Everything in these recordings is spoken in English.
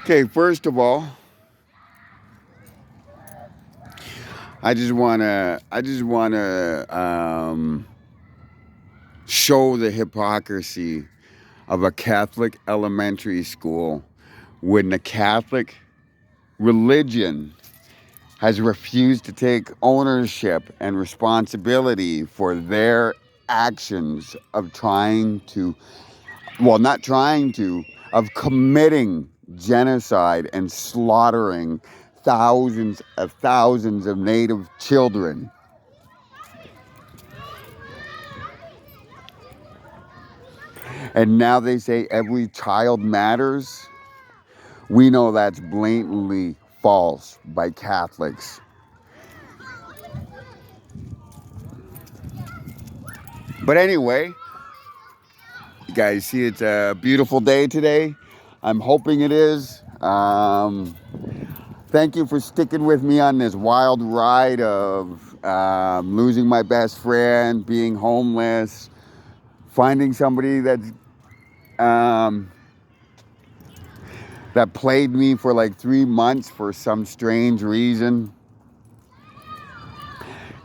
Okay, first of all, I just wanna show the hypocrisy of a Catholic elementary school when the Catholic religion has refused to take ownership and responsibility for their actions of not trying to, of committing genocide and slaughtering thousands of Native children. And now they say every child matters. We know that's blatantly false by Catholics. But anyway, you guys see it's a beautiful day today. I'm hoping it is. Thank you for sticking with me on this wild ride of losing my best friend, being homeless, finding somebody um, that played me for like 3 months for some strange reason.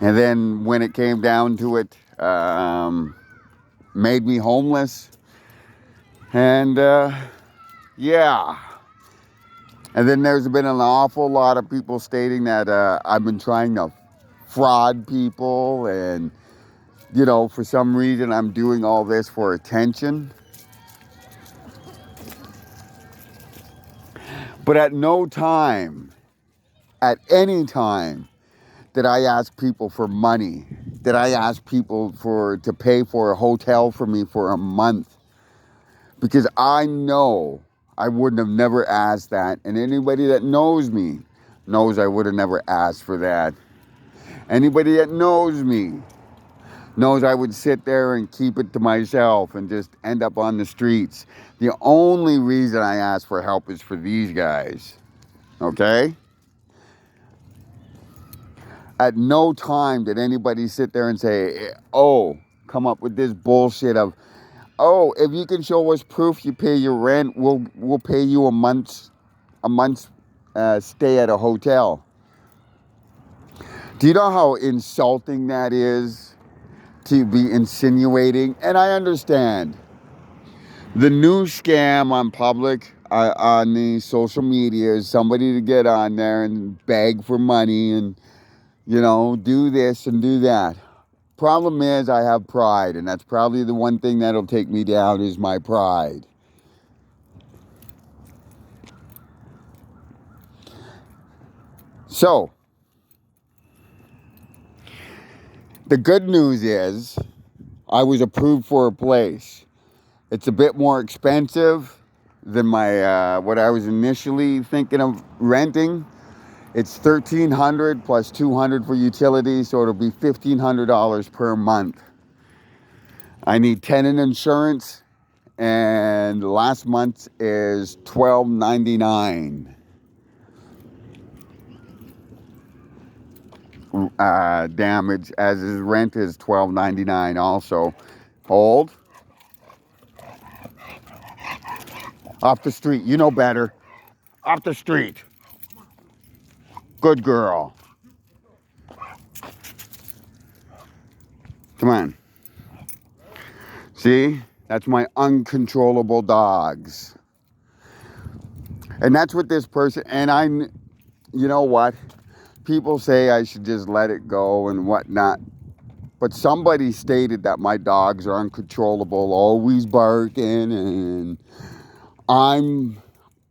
And then when it came down to it, made me homeless. And yeah. And then there's been an awful lot of people stating that I've been trying to fraud people, and for some reason I'm doing all this for attention. But at no time, at any time, did I ask people for money. Did I ask people to pay for a hotel for me for a month? Because I know I wouldn't have never asked that. And anybody that knows me knows I would have never asked for that. Anybody that knows me knows I would sit there and keep it to myself and just end up on the streets. The only reason I ask for help is for these guys. Okay? At no time did anybody sit there and say, oh, come up with this bullshit of, oh, if you can show us proof you pay your rent, we'll pay you a month's stay at a hotel. Do you know how insulting that is to be insinuating? And I understand the new scam on the social media is somebody to get on there and beg for money and do this and do that. Problem is, I have pride, and that's probably the one thing that'll take me down is my pride. So, the good news is I was approved for a place. It's a bit more expensive than my what I was initially thinking of renting. It's $1,300 plus $200 for utilities, so it'll be $1,500 per month. I need tenant insurance, and last month is $1,299. Damage, as his rent is $1,299 also. Hold. Off the street. You know better. Off the street. Good girl. Come on. See? That's my uncontrollable dogs. And that's what this person, and you know what? People say I should just let it go and whatnot. But somebody stated that my dogs are uncontrollable, always barking, and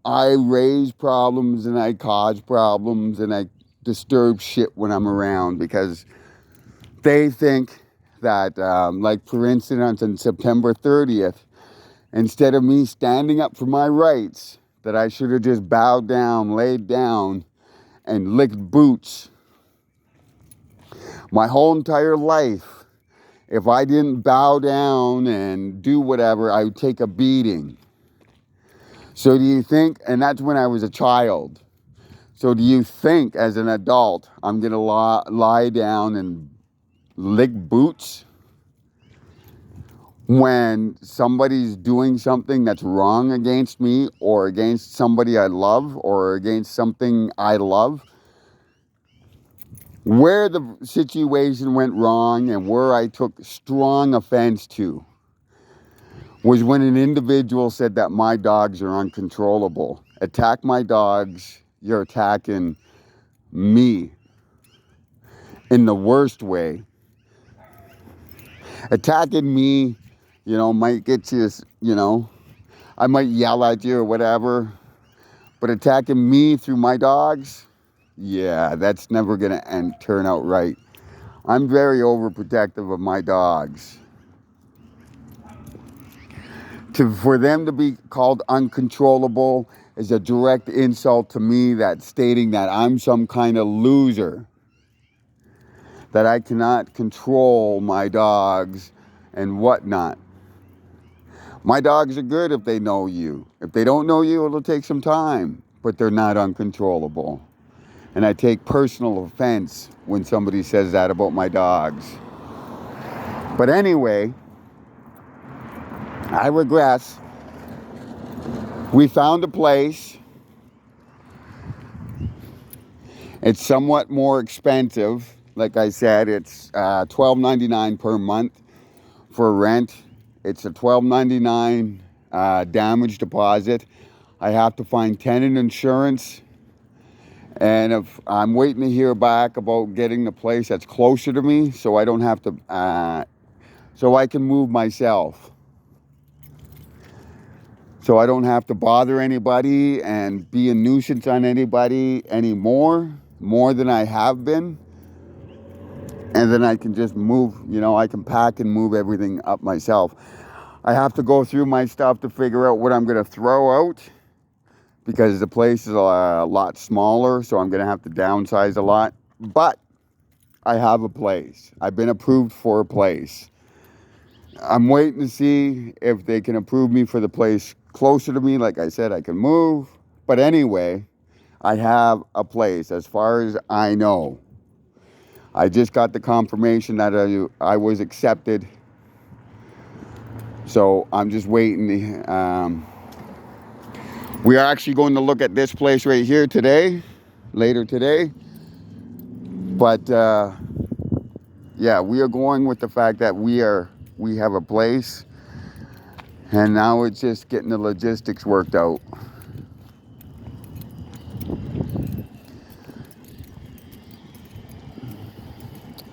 I raise problems and I cause problems and I disturb shit when I'm around because they think that, like for instance, on September 30th, instead of me standing up for my rights, that I should have just bowed down, laid down, and licked boots. My whole entire life, if I didn't bow down and do whatever, I would take a beating. So do you think, and that's when I was a child, so do you think as an adult I'm going to lie down and lick boots? when somebody's doing something that's wrong against me or against somebody I love or against something I love. Where the situation went wrong and where I took strong offense to was when an individual said that my dogs are uncontrollable. Attack my dogs, you're attacking me in the worst way. Attacking me, might get you, I might yell at you or whatever, but attacking me through my dogs, yeah, that's never going to turn out right. I'm very overprotective of my dogs. For them to be called uncontrollable is a direct insult to me, that's stating that I'm some kind of loser, that I cannot control my dogs and whatnot. My dogs are good if they know you. If they don't know you, it'll take some time, but they're not uncontrollable. And I take personal offense when somebody says that about my dogs. But anyway, I regress. We found a place. It's somewhat more expensive. Like I said, it's $12.99 per month for rent. It's a $12.99 damage deposit. I have to find tenant insurance. And if I'm waiting to hear back about getting the place that's closer to me, so I don't have to, so I can move myself. So I don't have to bother anybody and be a nuisance on anybody anymore, more than I have been. And then I can just move, I can pack and move everything up myself. I have to go through my stuff to figure out what I'm going to throw out, because the place is a lot smaller, so I'm going to have to downsize a lot. But I have a place. I've been approved for a place. I'm waiting to see if they can approve me for the place closer to me. Like I said, I can move. But anyway, I have a place as far as I know. I just got the confirmation that I was accepted. So I'm just waiting. We are actually going to look at this place right here today, later today. But yeah, we are going with the fact that we have a place, and now it's just getting the logistics worked out.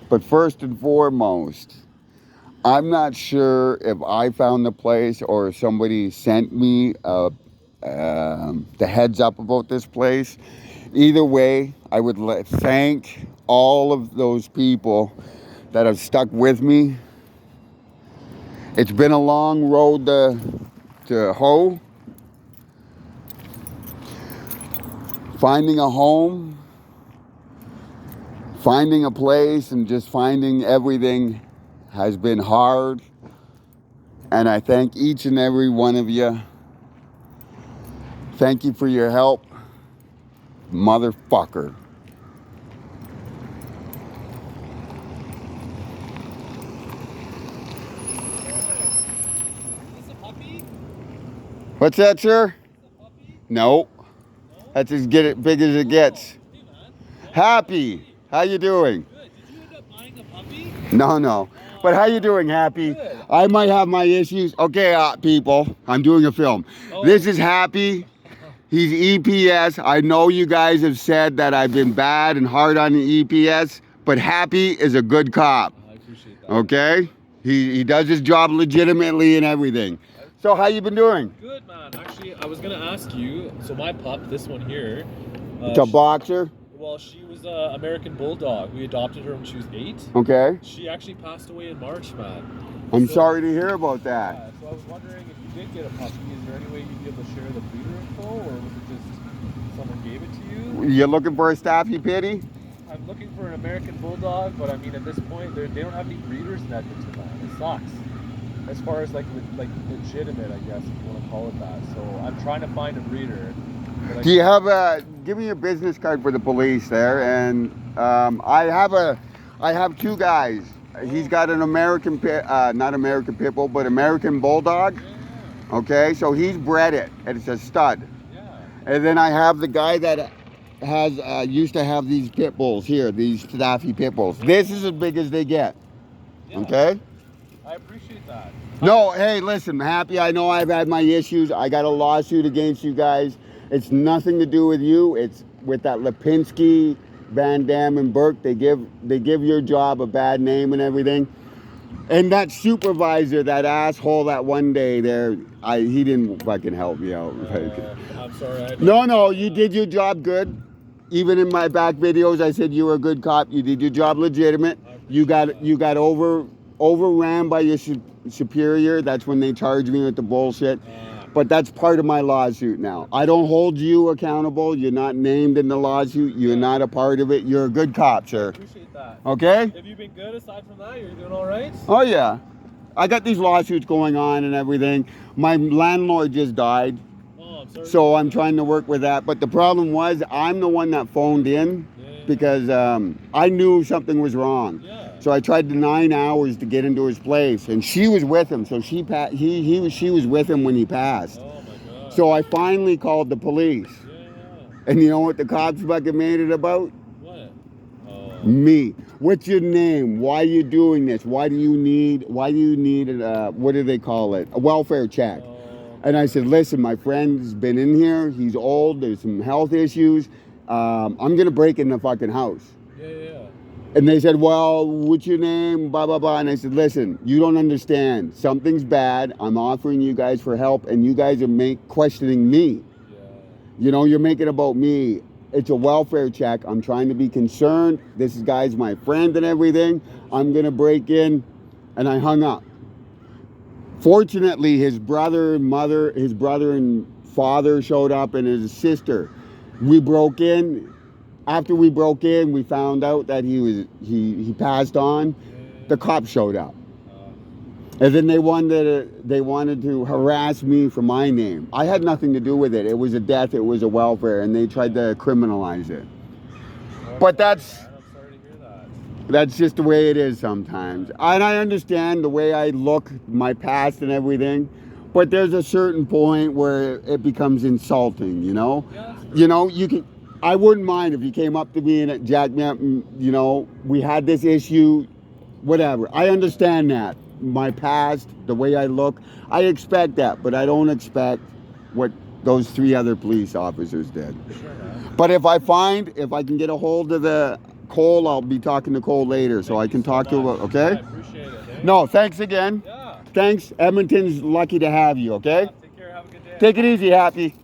But first and foremost, I'm not sure if I found the place or if somebody sent me the heads up about this place. Either way, I would thank all of those people that have stuck with me. It's been a long road to hoe. Finding a home, finding a place, and just finding everything has been hard. And I thank each and every one of you. Thank you for your help, motherfucker. Is this a puppy? What's that, sir? Is this a puppy? No. No? That's as big as it gets. Hey man. Happy. How you doing? Good. Did you end up buying a puppy? No. But how you doing, Happy? Good. I might have my issues. Okay, people, I'm doing a film. Oh. This is Happy. He's EPS. I know you guys have said that I've been bad and hard on the EPS, but Happy is a good cop. I appreciate that. Okay? He does his job legitimately and everything. So how you been doing? Good man. Actually, I was gonna ask you. So my pup, this one here. It's a boxer. Well, she was an American Bulldog. We adopted her when she was 8. Okay. She actually passed away in March, man. I'm sorry to hear about that. So I was wondering if you did get a puppy, is there any way you'd be able to share the breeder info, or was it just someone gave it to you? You looking for a Staffy Pity? I'm looking for an American Bulldog, but I mean at this point they don't have any breeders in Edmonton, man. It sucks. As far as like legitimate, I guess if you want to call it that. So I'm trying to find a breeder. Do you have give me your business card for the police there, and I have 2 guys He's got an American not American Pit Bull, but American Bulldog. Yeah. Okay, so he's bred it, and it's a stud. Yeah. And then I have the guy that has used to have these pit bulls here, these staffy pit bulls. This is as big as they get. Yeah. Okay. I appreciate that. No, hey, listen, happy. I know I've had my issues. I got a lawsuit against you guys. It's nothing to do with you. It's with that Lipinski, Van Dam, and Burke. They give your job a bad name and everything. And that supervisor, that asshole, that one day there, he didn't fucking help me out. I'm sorry. No, you did your job good. Even in my back videos, I said you were a good cop. You did your job legitimate. You got overran by your superior. That's when they charged me with the bullshit. But that's part of my lawsuit now. I don't hold you accountable. You're not named in the lawsuit. You're not a part of it. You're a good cop, sir. I appreciate that. Okay? Have you been good aside from that? You're doing all right? Oh, yeah. I got these lawsuits going on and everything. My landlord just died. Oh, I'm sorry. So I'm trying to work with that. But the problem was I'm the one that phoned in because I knew something was wrong. Yeah. So I tried 9 hours to get into his place, and she was with him. So she was with him when he passed. Oh my God. So I finally called the police. Yeah. And you know what the cops fucking made it about? What? Me. What's your name? Why are you doing this? Why do you need what do they call it? A welfare check. And I said, listen, my friend's been in here. He's old. There's some health issues. I'm going to break in the fucking house. Yeah. And they said, well, what's your name? Blah, blah, blah. And I said, listen, you don't understand. Something's bad. I'm offering you guys for help, and you guys are questioning me. Yeah. You know, you're making it about me. It's a welfare check. I'm trying to be concerned. This guy's my friend and everything. I'm going to break in. And I hung up. Fortunately, his brother and father showed up, and his sister. We broke in. After we broke in, we found out that he passed on. The cops showed up. And then they wanted to harass me for my name. I had nothing to do with it. It was a death, it was a welfare, and they tried to criminalize it. But I'm sorry to hear that. That's just the way it is sometimes. And I understand the way I look, my past and everything. But there's a certain point where it becomes insulting, you know? Yeah, you know, I wouldn't mind if you came up to me and jacked me up and, you know, we had this issue, whatever. I understand that. My past, the way I look, I expect that, but I don't expect what those 3 other police officers did. Sure, man. But if I can get a hold of the Cole, I'll be talking to Cole later, so I can talk to him, okay? I appreciate it. Eh? No, thanks again. Yeah. Thanks. Edmonton's lucky to have you, okay? Yeah, take care. Have a good day. Take it easy, Happy.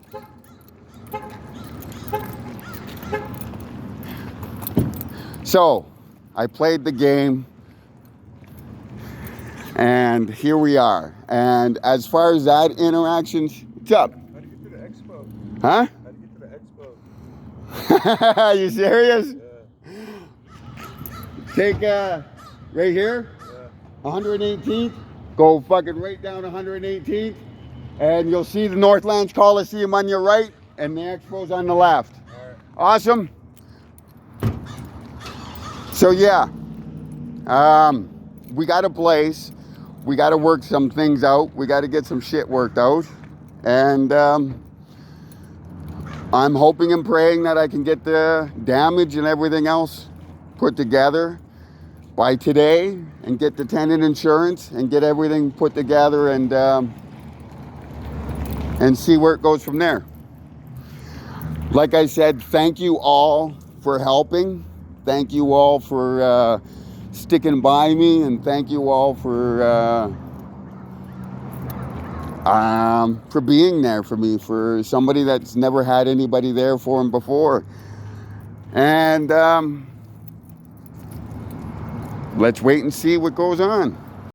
So, I played the game, and here we are. And as far as that interaction, what's up? How to get to the expo? Huh? How to get to the expo? Are you serious? Yeah. Take right here, Yeah. 118th. Go fucking right down 118th, and you'll see the Northlands Coliseum on your right, and the expo's on the left. All right. Awesome. So yeah, we got a place. We got to work some things out. We got to get some shit worked out. And I'm hoping and praying that I can get the damage and everything else put together by today and get the tenant insurance and get everything put together and see where it goes from there. Like I said, thank you all for helping. Thank you all for sticking by me, and thank you all for being there for me, for somebody that's never had anybody there for him before. And let's wait and see what goes on.